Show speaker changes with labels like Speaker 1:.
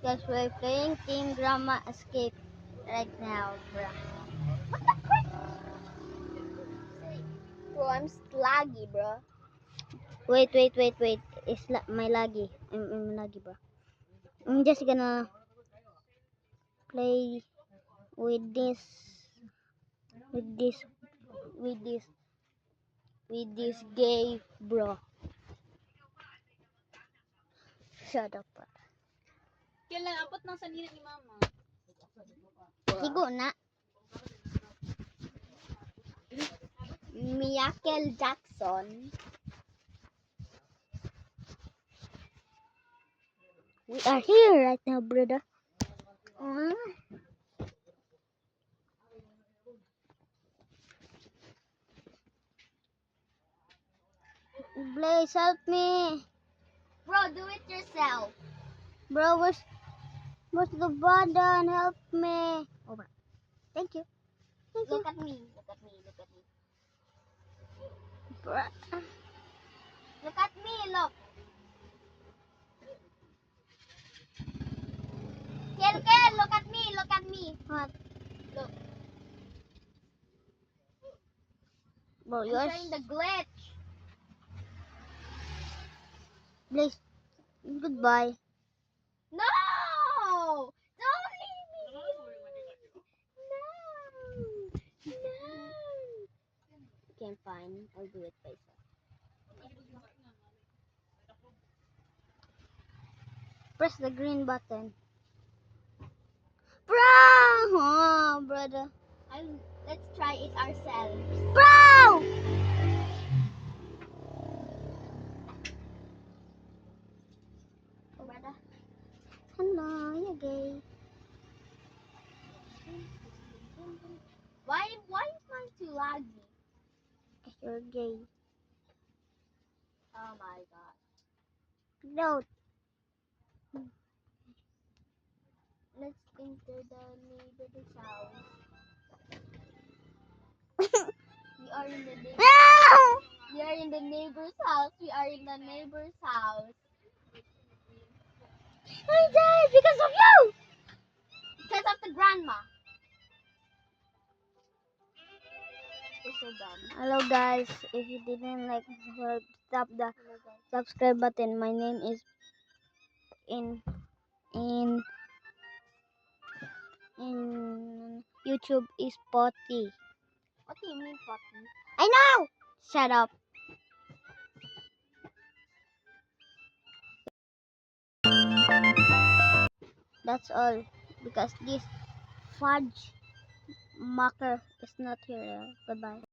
Speaker 1: because we're playing Team Grandma Escape right now, bro.
Speaker 2: Bro, I'm laggy, bro.
Speaker 1: Wait. It's my laggy. I'm laggy, bro. I'm just gonna play with this gay bro. Shut up, bro.
Speaker 2: Kailan apat nang sanina ni mama.
Speaker 1: Sigo na.
Speaker 2: Michael Jackson.
Speaker 1: We are here right now, brother. Blaze, help me.
Speaker 2: Bro, do it yourself.
Speaker 1: Bro, where's the button? Help me. Oh, bro. Thank you.
Speaker 2: Look at me.
Speaker 1: Bro.
Speaker 2: Look at me, look. Kel, look at me.
Speaker 1: What?
Speaker 2: Look.
Speaker 1: Bro,
Speaker 2: I'm
Speaker 1: yours.
Speaker 2: trying the glitch.
Speaker 1: Blaze, goodbye.
Speaker 2: No! Don't leave me! No!
Speaker 1: Okay, I'm fine. I'll do it myself. Press the green button. Bro! Oh, brother.
Speaker 2: Let's try it ourselves.
Speaker 1: Bro!
Speaker 2: Brother.
Speaker 1: Hello, you're gay.
Speaker 2: Why is mine too laggy?
Speaker 1: Because you're gay.
Speaker 2: Oh my god.
Speaker 1: No.
Speaker 2: Let's enter the neighbor's house. We are in the neighbor's
Speaker 1: No!
Speaker 2: We are in the neighbor's house. We are in the neighbor's house.
Speaker 1: I died because of you!
Speaker 2: Because of the grandma. We're so dumb.
Speaker 1: Hello guys, if you didn't like, tap the subscribe button. My name is in YouTube is Potty.
Speaker 2: What do you mean, Poppy?
Speaker 1: I know! Shut up. That's all. Because this fudge marker is not here. Goodbye.